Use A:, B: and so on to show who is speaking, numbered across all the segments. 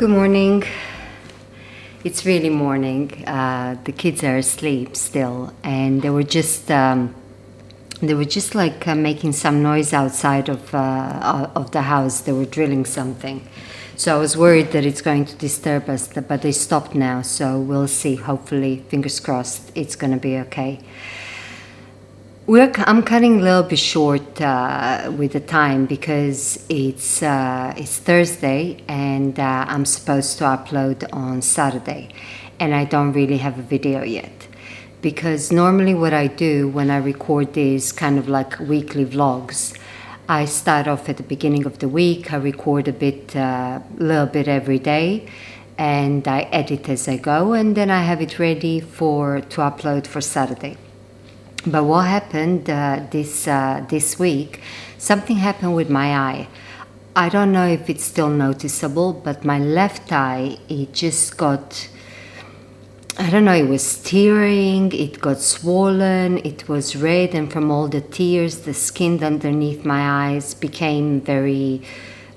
A: Good morning. It's really morning. The kids are asleep still, and they were just like making some noise outside of the house. They were drilling something, so I was worried that it's going to disturb us. But they stopped now, so we'll see. Hopefully, fingers crossed, it's going to be okay. I'm cutting a little bit short with the time because it's Thursday and I'm supposed to upload on Saturday, and I don't really have a video yet, because normally what I do when I record these kind of like weekly vlogs, I start off at the beginning of the week. I record a little bit every day, and I edit as I go, and then I have it ready to upload for Saturday. But what happened this week, something happened with my eye. I don't know if it's still noticeable, but my left eye, it just got, I don't know, it was tearing, it got swollen, it was red, and from all the tears, the skin underneath my eyes became very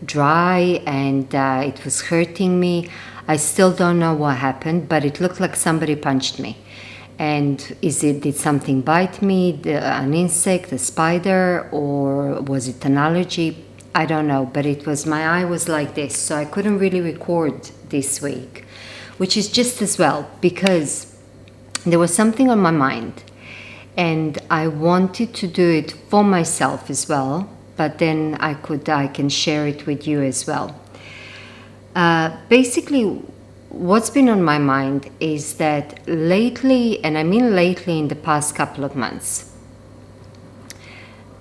A: dry, and it was hurting me. I still don't know what happened, but it looked like somebody punched me. And did something bite me, an insect, a spider, or was it an allergy? I don't know, but my eye was like this, so I couldn't really record this week, which is just as well, because there was something on my mind, and I wanted to do it for myself as well, but then I can share it with you as well. Basically, what's been on my mind is that lately, and I mean lately in the past couple of months,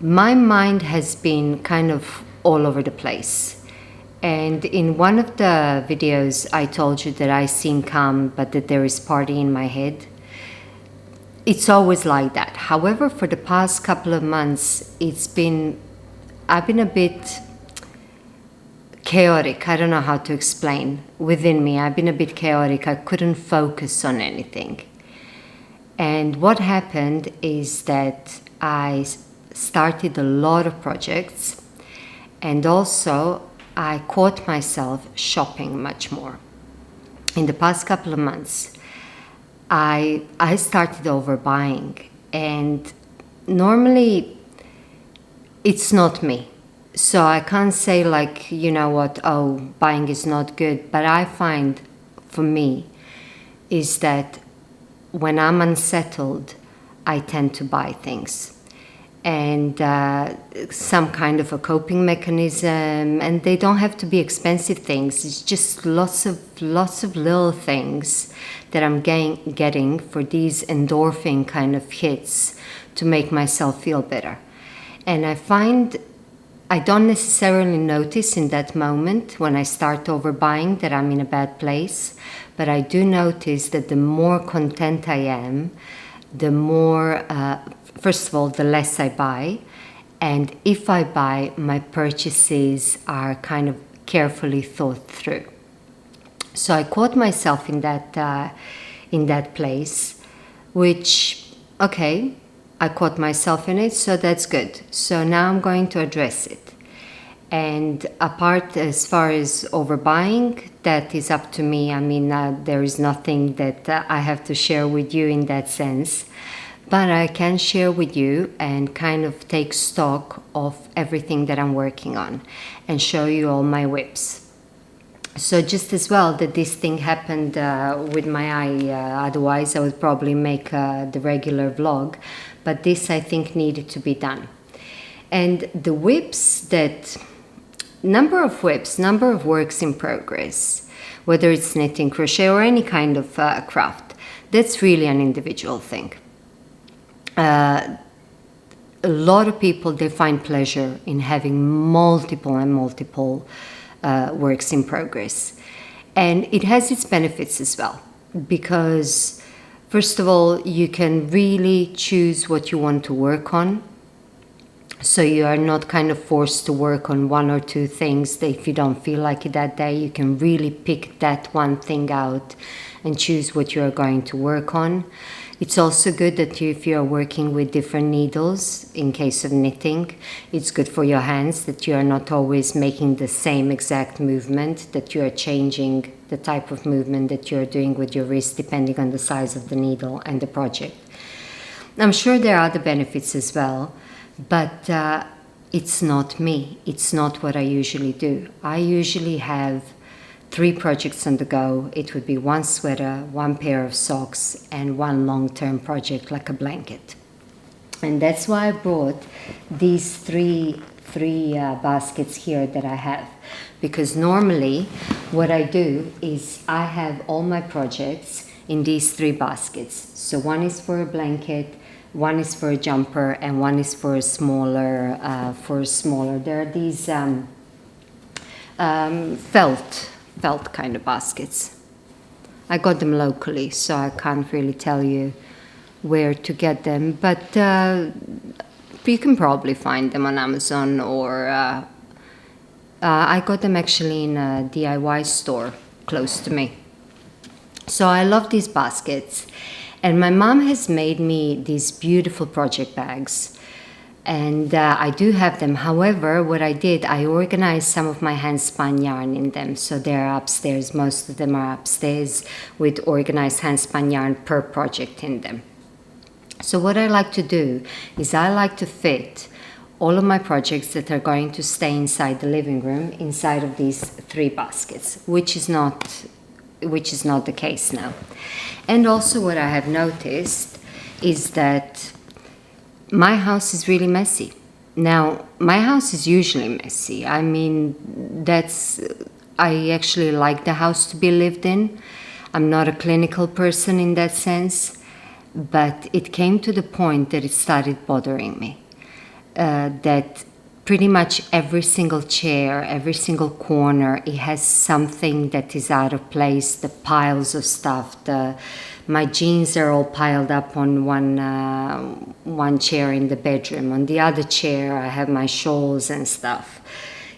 A: my mind has been kind of all over the place. And in one of the videos, I told you that I seem calm, but that there is party in my head. It's always like that. However, for the past couple of months, I've been a bit chaotic. I don't know how to explain. Within me, I've been a bit chaotic. I couldn't focus on anything. And what happened is that I started a lot of projects, and also I caught myself shopping much more. In the past couple of months, I started overbuying, and normally it's not me. So I can't say like, you know what, oh, buying is not good. But I find, for me, is that when I'm unsettled, I tend to buy things. And some kind of a coping mechanism. And they don't have to be expensive things. It's just lots of little things that I'm getting for these endorphin kind of hits to make myself feel better. And I find I don't necessarily notice in that moment when I start overbuying that I'm in a bad place, but I do notice that the more content I am, the more, first of all, the less I buy. And if I buy, my purchases are kind of carefully thought through. So I caught myself in that place, which, okay, I caught myself in it, so that's good. So now I'm going to address it. And apart, as far as overbuying, that is up to me. I mean, there is nothing that I have to share with you in that sense. But I can share with you and kind of take stock of everything that I'm working on and show you all my whips. So just as well that this thing happened with my eye, otherwise I would probably make the regular vlog. But this, I think, needed to be done. And the whips number of works in progress, whether it's knitting, crochet, or any kind of craft, that's really an individual thing. A lot of people, they find pleasure in having multiple works in progress. And it has its benefits as well, because first of all, you can really choose what you want to work on. So you are not kind of forced to work on one or two things that if you don't feel like it that day, you can really pick that one thing out and choose what you are going to work on. It's also good that if you're working with different needles in case of knitting, it's good for your hands that you are not always making the same exact movement, that you are changing the type of movement that you're doing with your wrist depending on the size of the needle and the project. I'm sure there are other benefits as well, but it's not me. It's not what I usually do. I usually have 3 projects on the go. It would be 1 sweater, 1 pair of socks, and 1 long-term project like a blanket. And that's why I brought these three baskets here that I have. Because normally what I do is I have all my projects in these 3 baskets. So 1 is for a blanket, 1 is for a jumper, and 1 is for a smaller. There are these felt kind of baskets. I got them locally, so I can't really tell you where to get them, but you can probably find them on Amazon, or I got them actually in a DIY store close to me. So I love these baskets, and my mom has made me these beautiful project bags, and I do have them. However, what I did, I organized some of my hand-spun yarn in them, so they're upstairs. Most of them are upstairs with organized hand-spun yarn per project in them. So what I like to do is I like to fit all of my projects that are going to stay inside the living room inside of these 3 baskets, which is not the case now. And also what I have noticed is that my house is really messy. Now, my house is usually messy. I mean, I actually like the house to be lived in. I'm not a clinical person in that sense, but it came to the point that it started bothering me. That pretty much every single chair, every single corner, it has something that is out of place. The piles of stuff, my jeans are all piled up on one chair in the bedroom. On the other chair, I have my shawls and stuff.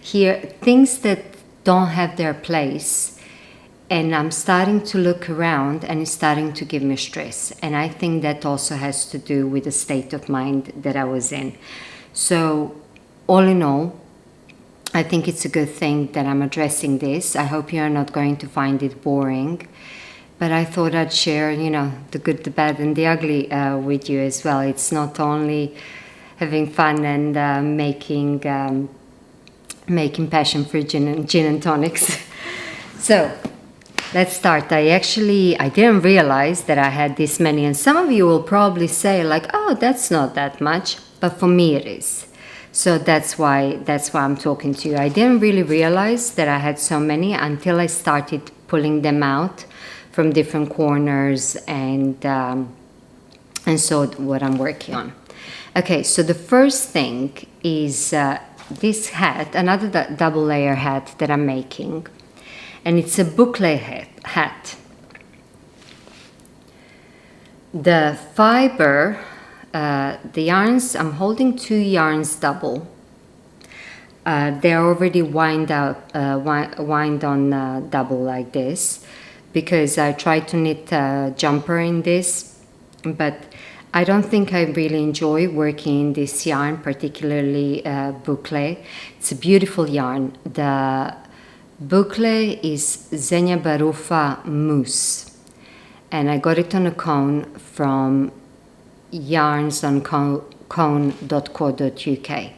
A: Here, things that don't have their place. And I'm starting to look around, and it's starting to give me stress. And I think that also has to do with the state of mind that I was in. So, all in all, I think it's a good thing that I'm addressing this. I hope you are not going to find it boring. But I thought I'd share, the good, the bad, and the ugly with you as well. It's not only having fun and making passion-fruit gin and tonics. So, let's start. I didn't realize that I had this many, and some of you will probably say like, oh, that's not that much, but for me it is. So that's why I'm talking to you. I didn't really realize that I had so many until I started pulling them out from different corners and so what I'm working on. Okay, so the first thing is this hat, another double layer hat that I'm making. And it's a boucle hat. The fiber, the yarns, I'm holding 2 yarns double. They're already wind on double like this, because I tried to knit a jumper in this, but I don't think I really enjoy working in this yarn, particularly boucle. It's a beautiful yarn. The boucle is Zegna Baruffa Mousse, and I got it on a cone from yarnsoncone.co.uk,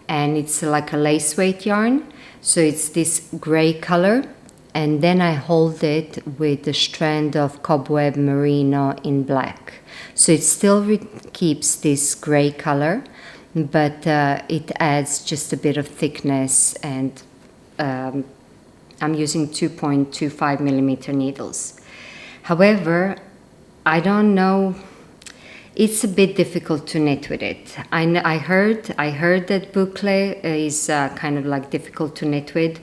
A: and it's like a lace weight yarn, so it's this gray color, and then I hold it with a strand of cobweb merino in black, so it still keeps this gray color, but it adds just a bit of thickness, and I'm using 2.25 millimeter needles. However, I don't know, it's a bit difficult to knit with it. I heard that boucle is kind of like difficult to knit with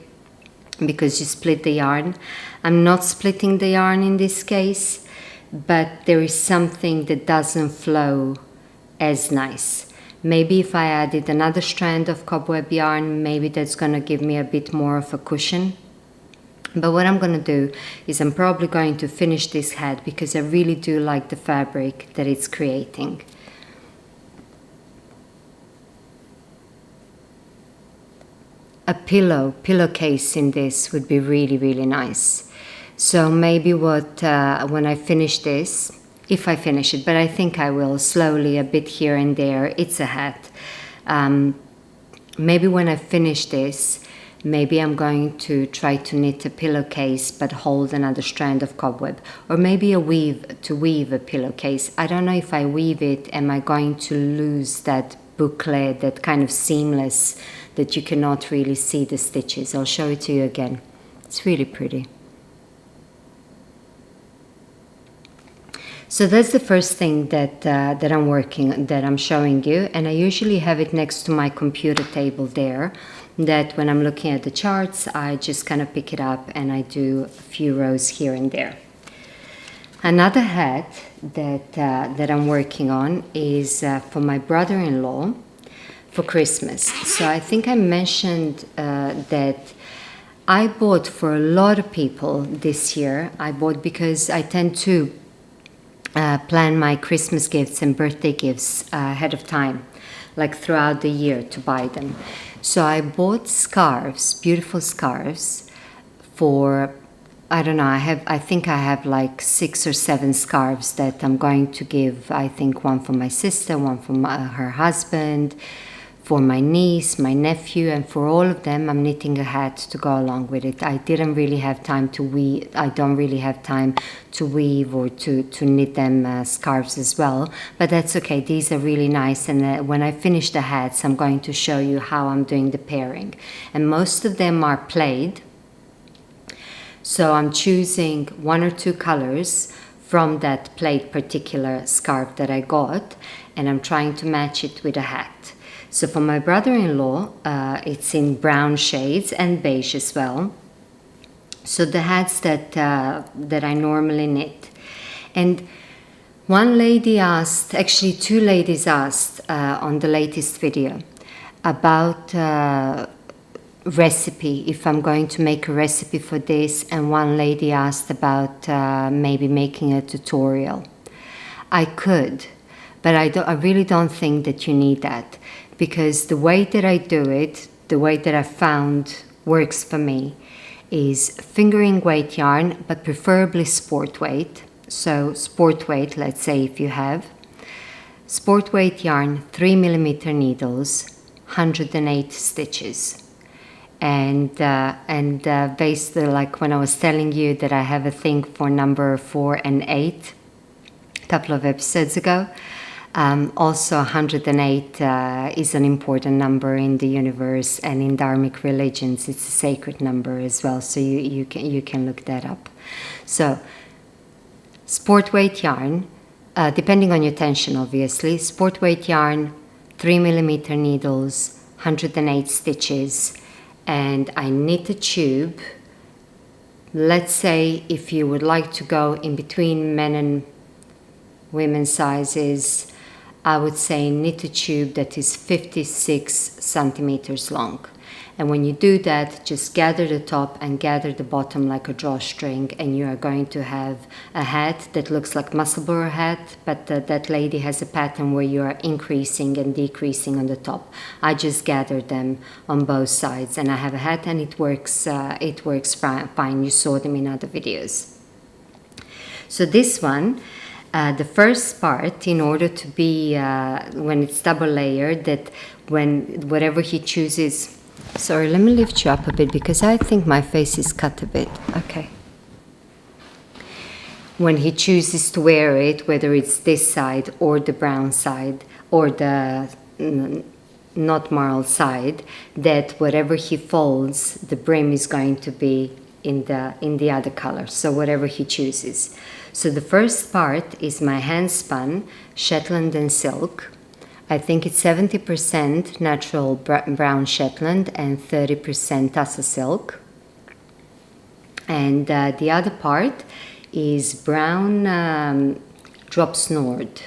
A: because you split the yarn. I'm not splitting the yarn in this case, but there is something that doesn't flow as nice. Maybe if I added another strand of cobweb yarn, maybe that's going to give me a bit more of a cushion. But what I'm going to do is I'm probably going to finish this hat because I really do like the fabric that it's creating. A pillowcase in this would be really, really nice. So maybe when I finish this, if I finish it, but I think I will slowly, a bit here and there. It's a hat. Maybe when I finish this, maybe I'm going to try to knit a pillowcase but hold another strand of cobweb, or maybe weave a pillowcase. I don't know if I weave it, am I going to lose that boucle, that kind of seamless that you cannot really see the stitches. I'll show it to you again. It's really pretty. So that's the first thing that I'm showing you, and I usually have it next to my computer table there, that when I'm looking at the charts I just kind of pick it up and I do a few rows here and there. Another hat that I'm working on is for my brother-in-law for Christmas. So I think I mentioned that I bought for a lot of people this year. I bought because I tend to plan my Christmas gifts and birthday gifts ahead of time, like throughout the year, to buy them. So I bought scarves, beautiful scarves, for, I don't know, I think I have like 6 or 7 scarves that I'm going to give. I think one for my sister, one for her husband, for my niece, my nephew, and for all of them I'm knitting a hat to go along with it. I didn't really have time to weave. I don't really have time to weave or to knit them scarves as well, but that's okay. These are really nice, and when I finish the hats I'm going to show you how I'm doing the pairing. And most of them are plaid, so I'm choosing 1 or 2 colors from that plaid particular scarf that I got, and I'm trying to match it with a hat. So for my brother-in-law, it's in brown shades and beige as well. So the hats that I normally knit. And one lady asked, actually 2 ladies asked on the latest video about recipe, if I'm going to make a recipe for this, and one lady asked about maybe making a tutorial. I could, but I really don't think that you need that. Because the way that I do it, the way that I found works for me, is fingering weight yarn, but preferably sport weight. So sport weight, let's say if you have. Sport weight yarn, 3mm needles, 108 stitches. And based, like when I was telling you that I have a thing for number 4 and 8, a couple of episodes ago, also 108 is an important number in the universe, and in Dharmic religions it's a sacred number as well, so you can look that up. So sport weight yarn, depending on your tension obviously, sport weight yarn, 3mm needles, 108 stitches, and I knit a tube. Let's say if you would like to go in between men and women sizes, I would say knit a tube that is 56 centimeters long. And when you do that, just gather the top and gather the bottom like a drawstring, and you are going to have a hat that looks like muscle burr hat, but that lady has a pattern where you are increasing and decreasing on the top. I just gathered them on both sides, and I have a hat, and it works fine. You saw them in other videos. So this one, the first part, in order to be, when it's double layered, that whatever he chooses, sorry, let me lift you up a bit because I think my face is cut a bit. Okay. When he chooses to wear it, whether it's this side or the brown side or the not marl side, that whatever he folds, the brim is going to be in the other color. So whatever he chooses. So the first part is my hand spun Shetland and silk. I think it's 70% natural brown Shetland and 30% Tussar silk. And the other part is brown drop snored.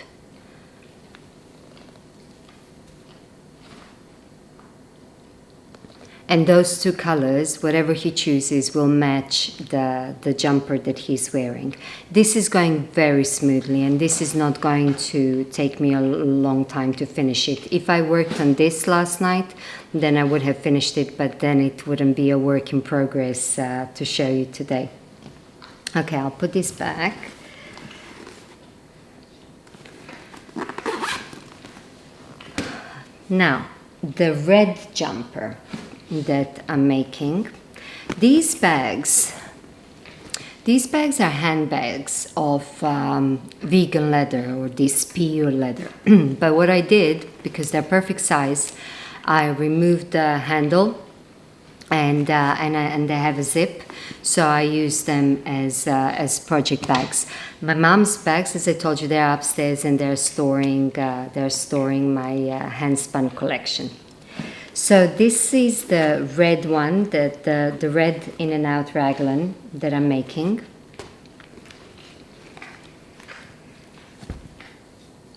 A: And those two colors, whatever he chooses, will match the jumper that he's wearing. This is going very smoothly, and this is not going to take me a long time to finish it. If I worked on this last night, then I would have finished it, but then it wouldn't be a work in progress to show you today. Okay, I'll put this back. Now, the red jumper that I'm making. These bags are handbags of vegan leather, or this PU leather. But what I did, because they're perfect size, I removed the handle and they have a zip, so I use them as project bags. My mom's bags, as I told you, they're upstairs and they're storing my handspun collection. So this is the red one, the red in and out raglan that I'm making.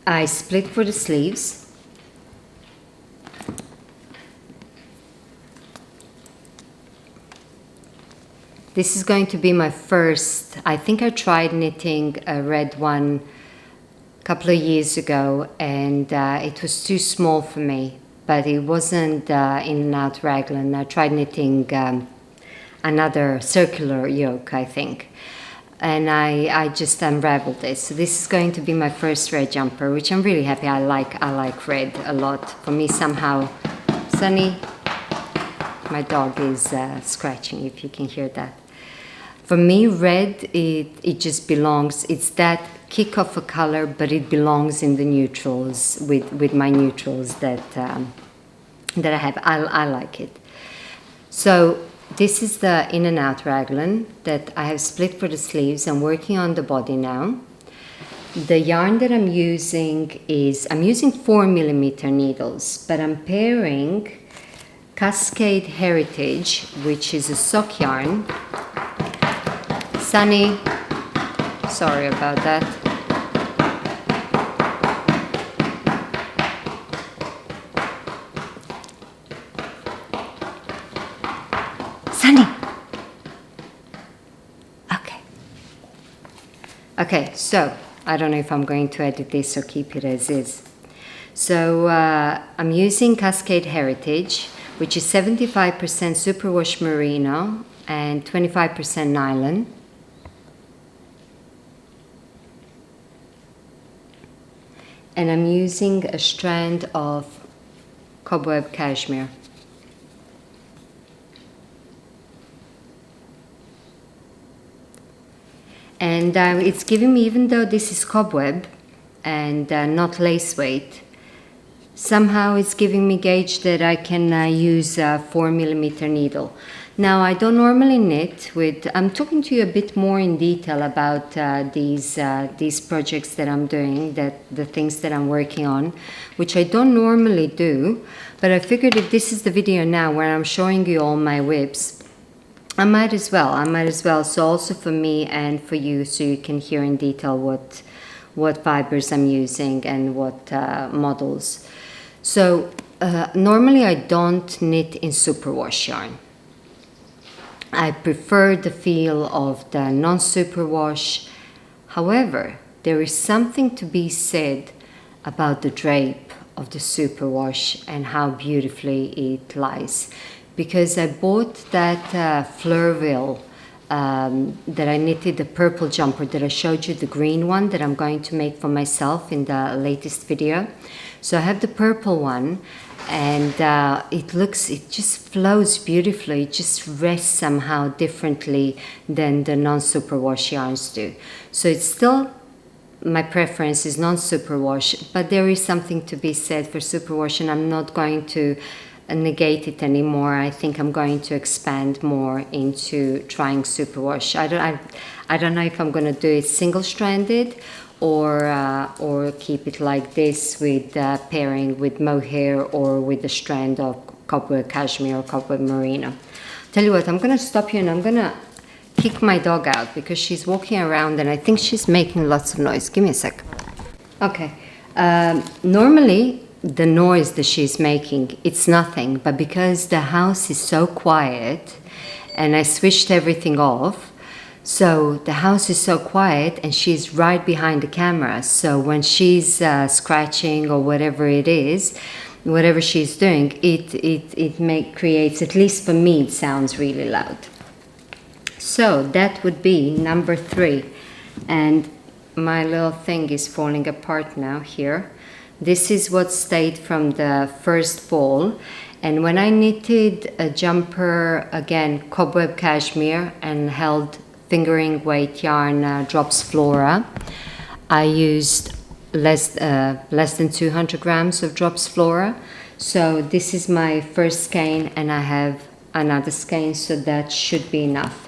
A: I split for the sleeves. This is going to be my first. I think I tried knitting a red one a couple of years ago, and it was too small for me. But it wasn't in and out raglan. I tried knitting another circular yoke, I think. And I just unraveled this. So this is going to be my first red jumper, which I'm really happy. I like red a lot. For me, somehow, Sunny, my dog is scratching, if you can hear that. For me, red, it just belongs. It's that kick of a color, but it belongs in the neutrals with my neutrals that I have. I like it. So this is the in and out raglan that I have split for the sleeves. I'm working on the body now. The yarn that I'm using 4mm needles, but I'm pairing Cascade Heritage, which is a sock yarn. Sunny, sorry about that. Sunny. Okay, so I don't know if I'm going to edit this or keep it as is. So I'm using Cascade Heritage, which is 75% superwash merino and 25% nylon. And I'm using a strand of cobweb cashmere. And it's giving me, even though this is cobweb and not lace weight, somehow it's giving me gauge that I can use a 4mm needle. Now, I don't normally knit with, I'm talking to you a bit more in detail about these projects that I'm doing, the things that I'm working on, which I don't normally do, but I figured if this is the video now where I'm showing you all my whips, I might as well, so also for me and for you, so you can hear in detail what fibers I'm using and what models. So normally I don't knit in superwash yarn. I prefer the feel of the non-superwash. However, there is something to be said about the drape of the superwash and how beautifully it lies. Because I bought that Fleurville that I knitted, the purple jumper that I showed you, the green one that I'm going to make for myself in the latest video. So I have the purple one, and it just flows beautifully. It just rests somehow differently than the non-superwash yarns do. So it's still, my preference is non-superwash, but there is something to be said for superwash, and I'm not going to negate it anymore. I think I'm going to expand more into trying superwash. I don't know if I'm going to do it single-stranded or keep it like this with pairing with mohair or with a strand of cobweb cashmere or cobweb merino. Tell you what, I'm going to stop you and I'm going to kick my dog out because she's walking around and I think she's making lots of noise. Give me a sec. Okay. Normally the noise that she's making, it's nothing. But because the house is so quiet and I switched everything off, so the house is so quiet and she's right behind the camera. So when she's scratching or whatever it is, whatever she's doing, it creates, at least for me, it sounds really loud. So that would be number 3. And my little thing is falling apart now here. This is what stayed from the first fall. And when I knitted a jumper, again, cobweb cashmere, and held fingering weight yarn Drops Flora, I used less than 200 grams of Drops Flora. So this is my first skein, and I have another skein, so that should be enough.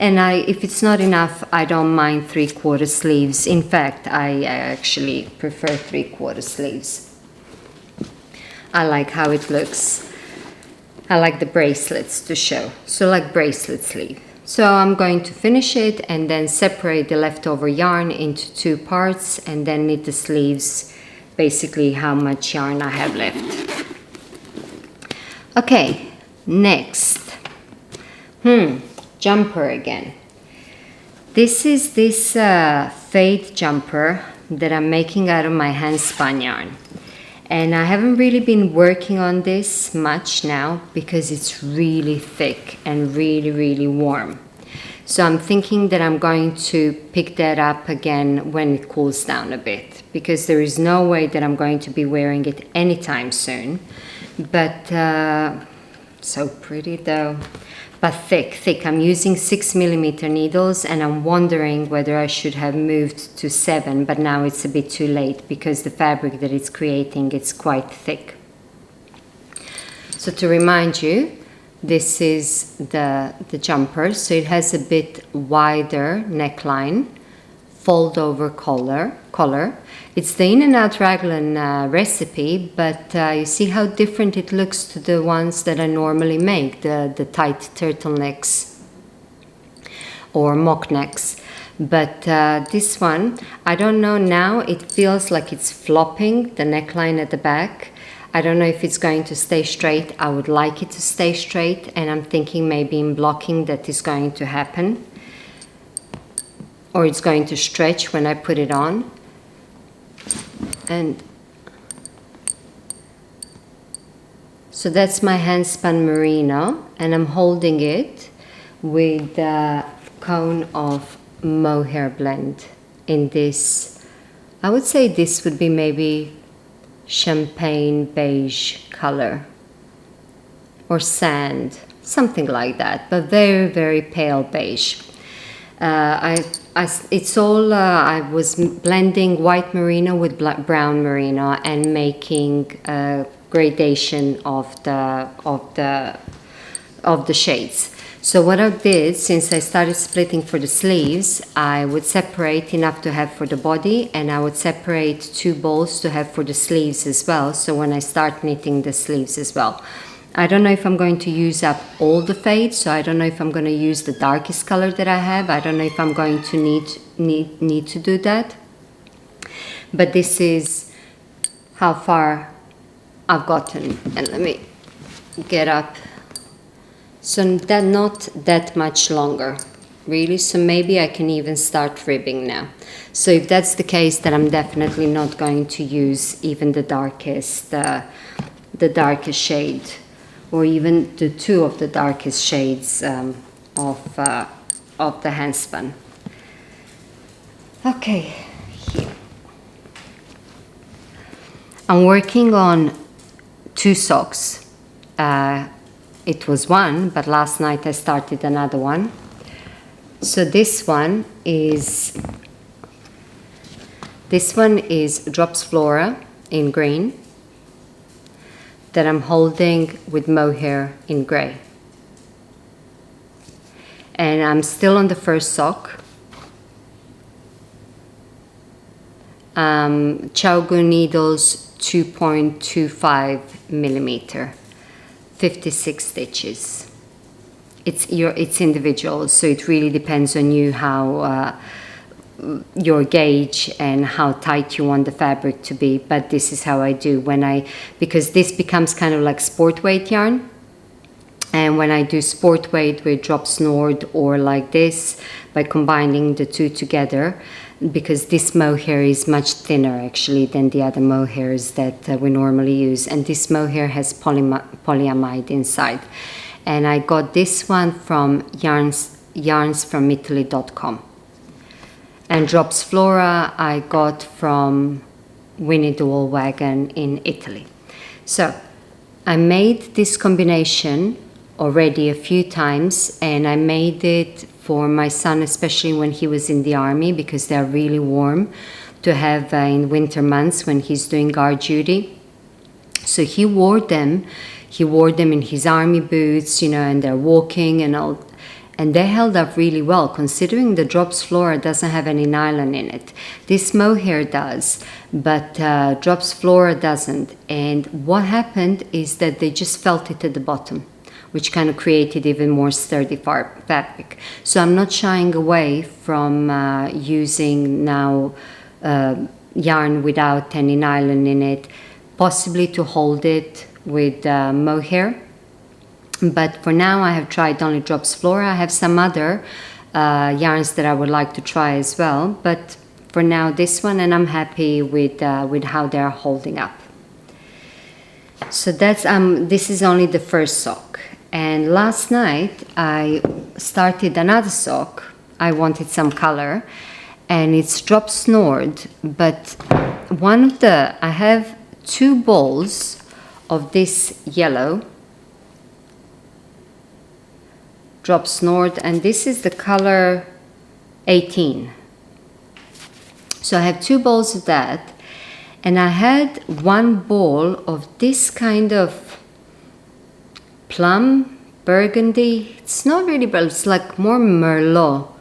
A: And if it's not enough, I don't mind 3/4 sleeves. In fact, I actually prefer 3/4 sleeves. I like how it looks. I like the bracelets to show. So like bracelet sleeve. So I'm going to finish it and then separate the leftover yarn into 2 parts and then knit the sleeves, basically how much yarn I have left. Okay, next. Jumper again. This is this fade jumper that I'm making out of my hand spun yarn. And I haven't really been working on this much now because it's really thick and really, really warm. So I'm thinking that I'm going to pick that up again when it cools down a bit, because there is no way that I'm going to be wearing it anytime soon. But so pretty though. But thick. I'm using 6mm needles, and I'm wondering whether I should have moved to 7, but now it's a bit too late because the fabric that it's creating, it's quite thick. So to remind you, this is the jumper. So it has a bit wider neckline, fold over collar. It's the In and Out Raglan recipe, but you see how different it looks to the ones that I normally make, the tight turtlenecks or mock necks. But this one, I don't know now, it feels like it's flopping, the neckline at the back. I don't know if it's going to stay straight. I would like it to stay straight, and I'm thinking maybe in blocking that is going to happen. Or it's going to stretch when I put it on. And so that's my hand spun merino, and I'm holding it with a cone of mohair blend in this. I would say this would be maybe champagne beige color or sand, something like that, but very, very pale beige. I was blending white merino with brown merino and making a gradation of the shades. So what I did, since I started splitting for the sleeves, I would separate enough to have for the body, and I would separate 2 balls to have for the sleeves as well. So when I start knitting the sleeves as well. I don't know if I'm going to use up all the fade, so I don't know if I'm going to use the darkest color that I have. I don't know if I'm going to need to do that. But this is how far I've gotten. And let me get up. So that not that much longer, really. So maybe I can even start ribbing now. So if that's the case, then I'm definitely not going to use even the darkest shade, or even the 2 of the darkest shades of the hand spun. Okay, here. I'm working on 2 socks. It was one, but last night I started another one. So this one is Drops Flora in green that I'm holding with mohair in gray. And I'm still on the first sock. Chowgu needles 2.25 millimeter, 56 stitches. It's individual, so it really depends on you how your gauge and how tight you want the fabric to be, but this is how I do because this becomes kind of like sport weight yarn. And when I do sport weight with drop snort or like this, by combining the two together, because this mohair is much thinner actually than the other mohairs that we normally use, and this mohair has polyamide inside. And I got this one from yarnsfromitaly.com. And Drops Flora I got from Winnie the Wool Wagon in Italy. So I made this combination already a few times, and I made it for my son, especially when he was in the army, because they're really warm to have in winter months when he's doing guard duty. So he wore them in his army boots, you know, and they're walking and all. And they held up really well, considering the Drops Flora doesn't have any nylon in it. This mohair does, but Drops Flora doesn't. And what happened is that they just felt it at the bottom, which kind of created even more sturdy fabric. So I'm not shying away from using now yarn without any nylon in it, possibly to hold it with mohair. But for now I have tried only Drops Flora. I have some other yarns that I would like to try as well, but for now this one, and I'm happy with how they're holding up. So that's this is only the first sock. And last night I started another sock. I wanted some color, and it's Drop Snort, but I have 2 balls of this yellow Drop Snort, and this is the color 18. So I have 2 balls of that, and I had 1 ball of this kind of plum burgundy. It's not really, but it's like more Merlot,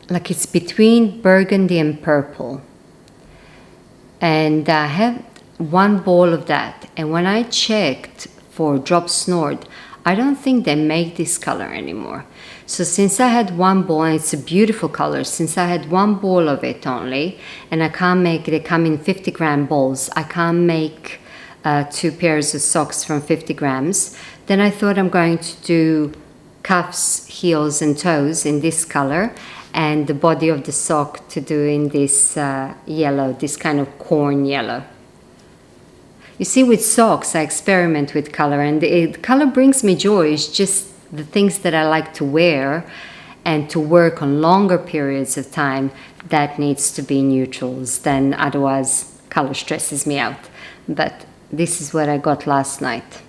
A: like it's between burgundy and purple. And I have 1 ball of that, and when I checked for Drop Snort, I don't think they make this color anymore. So since I had 1 ball, and it's a beautiful color, since I had 1 ball of it only, and I can't make, they come in 50 gram balls, I can't make 2 pairs of socks from 50 grams, then I thought I'm going to do cuffs, heels and toes in this color, and the body of the sock to do in this yellow, this kind of corn yellow. You see, with socks, I experiment with color, and the color brings me joy. It's just the things that I like to wear and to work on longer periods of time, that needs to be neutrals. Then otherwise, color stresses me out. But this is what I got last night.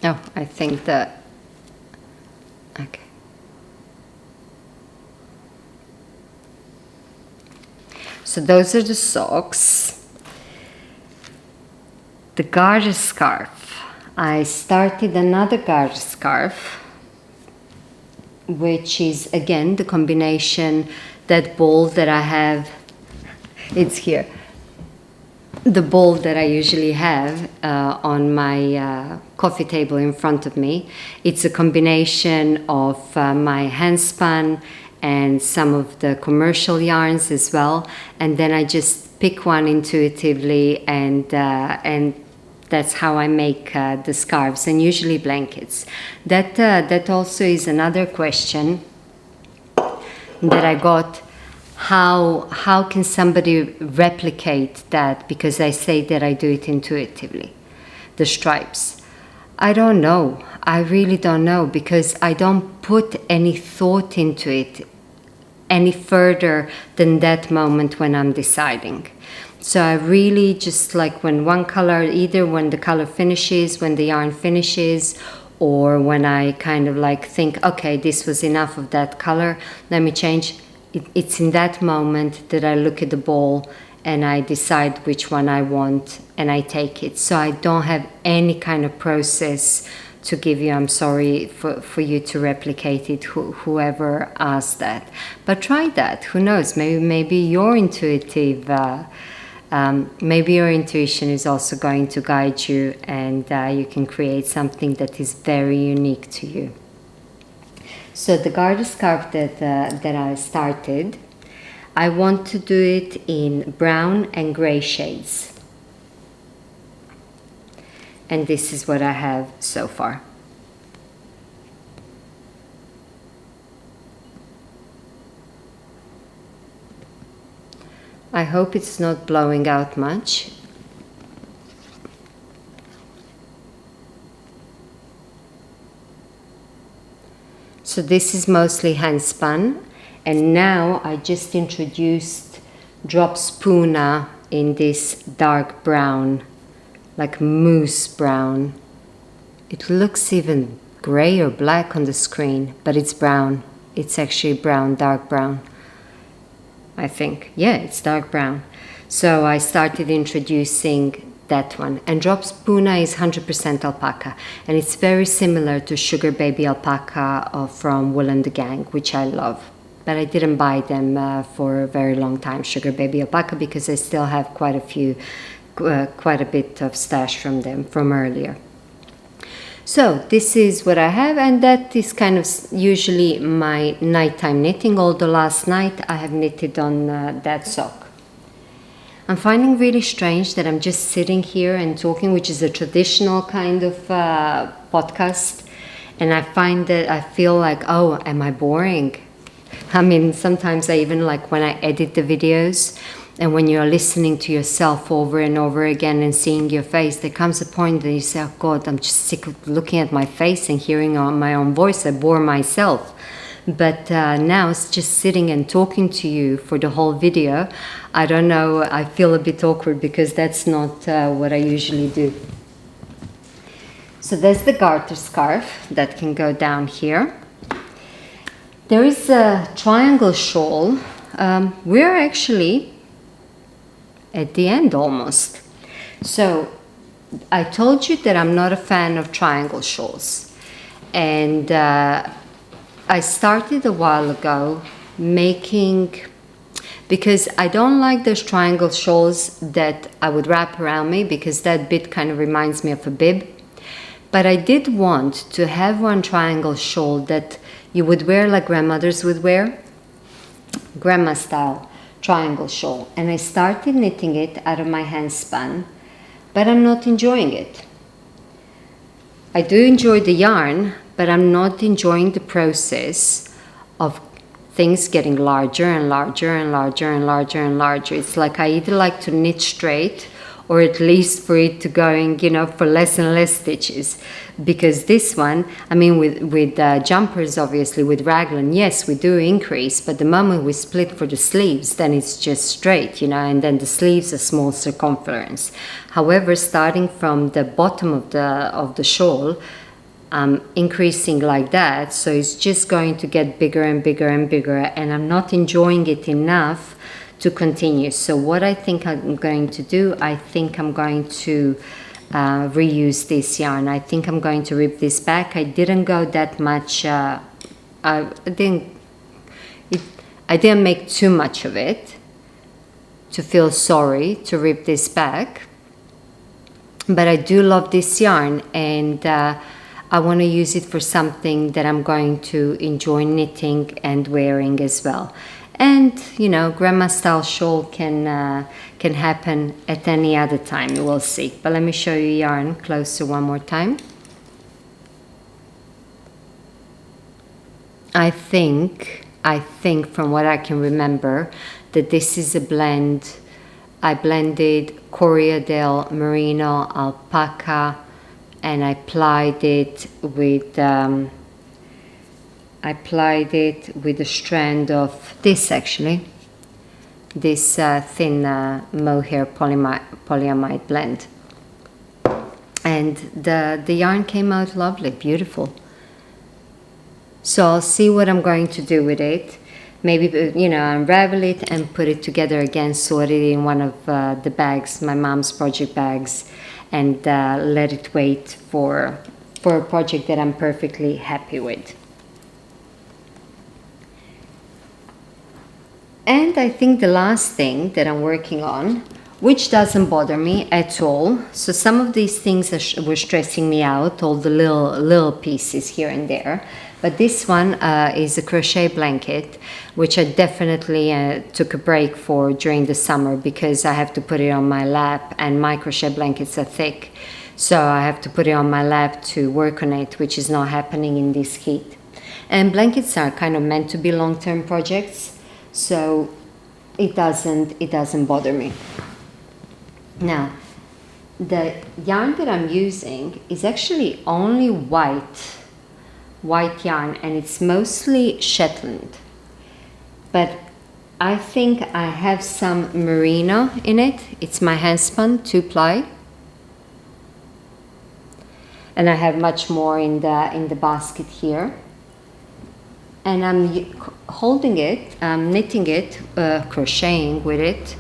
A: Oh, I think that... Okay. So those are the socks. The garter scarf. I started another garter scarf, which is again the combination, that ball that I have, it's here, the ball that I usually have on my coffee table in front of me. It's a combination of my handspun and some of the commercial yarns as well, and then I just pick one intuitively, and that's how I make the scarves, and usually blankets. That also is another question that I got. How can somebody replicate that? Because I say that I do it intuitively. The stripes. I don't know. I really don't know, because I don't put any thought into it any further than that moment when I'm deciding. So I really just like when one color, either when the color finishes, when the yarn finishes, or when I kind of like think, okay, this was enough of that color, let me change. It's in that moment that I look at the ball and I decide which one I want, and I take it. So I don't have any kind of process to give you. I'm sorry for you to replicate it, whoever asked that. But try that. Who knows? Maybe your intuitive, maybe your intuition is also going to guide you, and you can create something that is very unique to you. So the garter scarf that I started, I want to do it in brown and gray shades. And this is what I have so far. I hope it's not blowing out much. So this is mostly hand spun, and now I just introduced drop spooner in this dark brown, like mousse brown. It looks even gray or black on the screen, but it's brown. It's actually brown, dark brown, I think. Yeah, it's dark brown. So I started introducing that one. And drop spooner is 100% alpaca, and it's very similar to Sugar Baby alpaca from Wool and the Gang, which I love. But I didn't buy them for a very long time, Sugar Baby alpaca, because I still have quite a bit of stash from them from earlier. So this is what I have, and that is kind of usually my nighttime knitting, although last night I have knitted on that sock. I'm finding really strange that I'm just sitting here and talking, which is a traditional kind of podcast, and I find that I feel like, oh, am I boring? I mean, sometimes I even like when I edit the videos, and when you're listening to yourself over and over again and seeing your face, there comes a point that you say, oh God, I'm just sick of looking at my face and hearing my own voice. I bore myself. But now it's just sitting and talking to you for the whole video. I don't know, I feel a bit awkward because that's not what I usually do. So there's the garter scarf that can go down here. There is a triangle shawl. We're actually at the end almost. So I told you that I'm not a fan of triangle shawls, and I started a while ago making, because I don't like those triangle shawls that I would wrap around me, because that bit kind of reminds me of a bib. But I did want to have one triangle shawl that you would wear like grandmothers would wear, grandma style triangle shawl. And I started knitting it out of my hand spun, but I'm not enjoying it. I do enjoy the yarn, but I'm not enjoying the process of things getting larger and larger and larger and larger and larger. It's like I either like to knit straight, or at least for it to going, you know, for less and less stitches. Because this one, I mean, with jumpers, obviously, with raglan, yes, we do increase, but the moment we split for the sleeves, then it's just straight, you know, and then the sleeves are small circumference. However, starting from the bottom of the shawl, increasing like that, so it's just going to get bigger and bigger and bigger, and I'm not enjoying it enough to continue. So what I think I'm going to do, I think I'm going to reuse this yarn. I think I'm going to rip this back. I didn't go that much, I didn't make too much of it to feel sorry to rip this back, but I do love this yarn, and I want to use it for something that I'm going to enjoy knitting and wearing as well. And, you know, grandma style shawl can happen at any other time, we'll see. But let me show you yarn closer one more time. I think from what I can remember that this is a blend. I blended Corriedale Merino Alpaca, and I plied it with a strand of this, actually, this thin mohair polyamide blend, and the yarn came out lovely, beautiful. So I'll see what I'm going to do with it. Maybe, you know, unravel it and put it together again, sort it in one of the bags, my mom's project bags, and let it wait for a project that I'm perfectly happy with. And I think the last thing that I'm working on, which doesn't bother me at all. So some of these things were stressing me out, all the little pieces here and there. But this one is a crochet blanket, which I definitely took a break for during the summer because I have to put it on my lap, and my crochet blankets are thick. So I have to put it on my lap to work on it, which is not happening in this heat. And blankets are kind of meant to be long-term projects, so it doesn't bother me. Now, the yarn that I'm using is actually only white yarn, and it's mostly Shetland. But I think I have some merino in it. It's my handspun 2-ply. And I have much more in the basket here. And I'm holding it, knitting it, crocheting with it,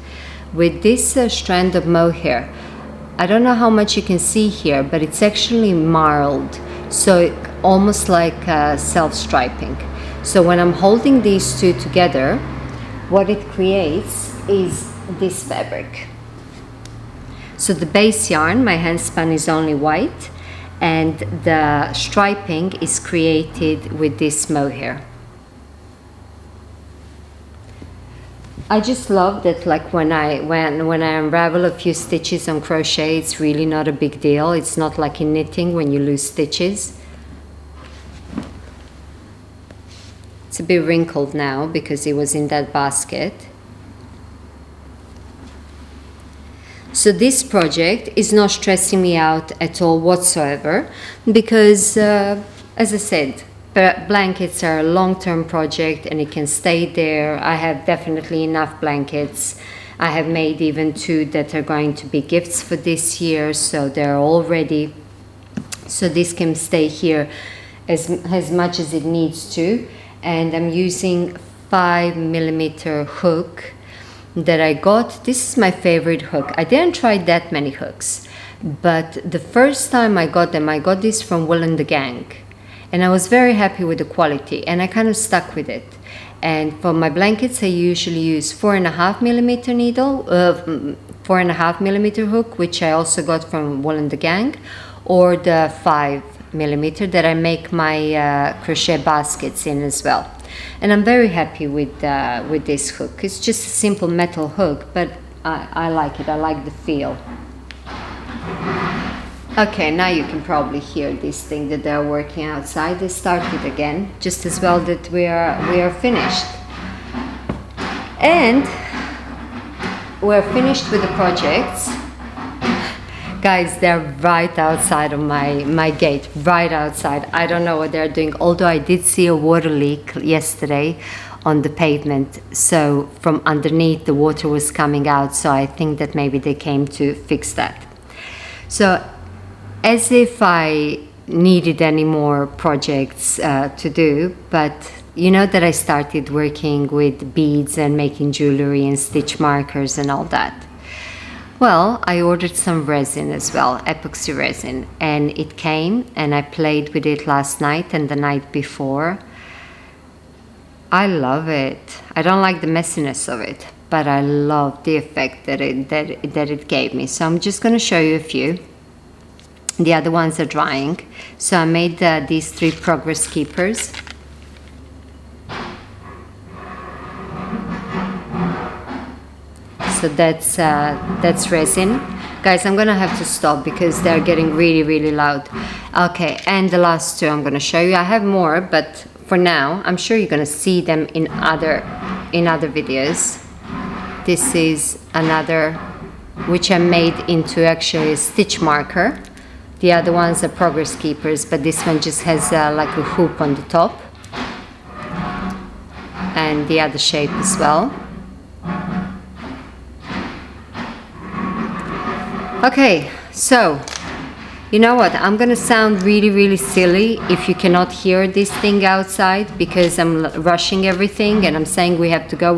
A: with this strand of mohair. I don't know how much you can see here, but it's actually marled, so almost like self-striping. So when I'm holding these two together, what it creates is this fabric. So the base yarn, my handspun, is only white, and the striping is created with this mohair. I just love that, like when I unravel a few stitches on crochet, it's really not a big deal. It's not like in knitting when you lose stitches. It's a bit wrinkled now because it was in that basket. So this project is not stressing me out at all whatsoever because, as I said, blankets are a long-term project and it can stay there. I have definitely enough blankets. I have made even 2 that are going to be gifts for this year, so they're all ready. So this can stay here as much as it needs to. And I'm using 5mm hook that I got. This is my favorite hook. I didn't try that many hooks, but the first time I got them, I got this from Will and the Gang. And I was very happy with the quality, and I kind of stuck with it. And for my blankets, I usually use 4.5mm needle, 4.5mm hook, which I also got from Will and the Gang, or the 5mm that I make my crochet baskets in as well. And I'm very happy with this hook. It's just a simple metal hook, but I like it. I like the feel. Okay, now you can probably hear this thing that they're working outside. They started again, just as well that we are finished. And we're finished with the projects. Guys, they're right outside of my gate, right outside. I don't know what they're doing, although I did see a water leak yesterday on the pavement. So from underneath, the water was coming out. So I think that maybe they came to fix that. So as if I needed any more projects to do, but you know that I started working with beads and making jewelry and stitch markers and all that. Well, I ordered some resin as well, epoxy resin, and it came, and I played with it last night and the night before. I love it. I don't like the messiness of it, but I love the effect that it gave me. So I'm just going to show you a few. The other ones are drying. So I made these 3 progress keepers. So that's resin. Guys, I'm gonna have to stop because they're getting really, really loud. Okay, and the last 2 I'm gonna show you. I have more, but for now, I'm sure you're gonna see them in other videos. This is another, which I made into actually a stitch marker. The other ones are progress keepers, but this one just has like a hoop on the top. And the other shape as well. Okay, so you know what? I'm gonna sound really, really silly if you cannot hear this thing outside because I'm rushing everything and I'm saying we have to go,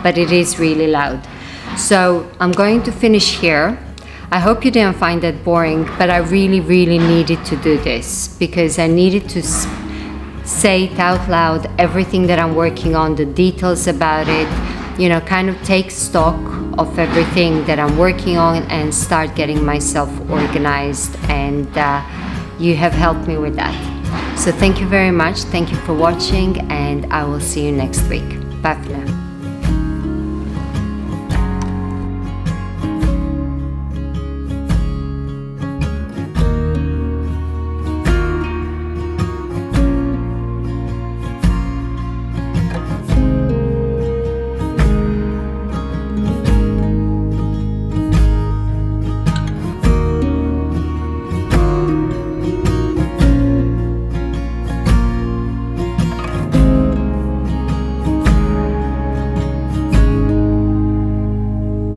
A: but it is really loud. So I'm going to finish here. I hope you didn't find that boring, but I really, really needed to do this because I needed to say it out loud, everything that I'm working on, the details about it, you know, kind of take stock of everything that I'm working on and start getting myself organized, and you have helped me with that. So thank you very much. Thank you for watching, and I will see you next week. Bye for now.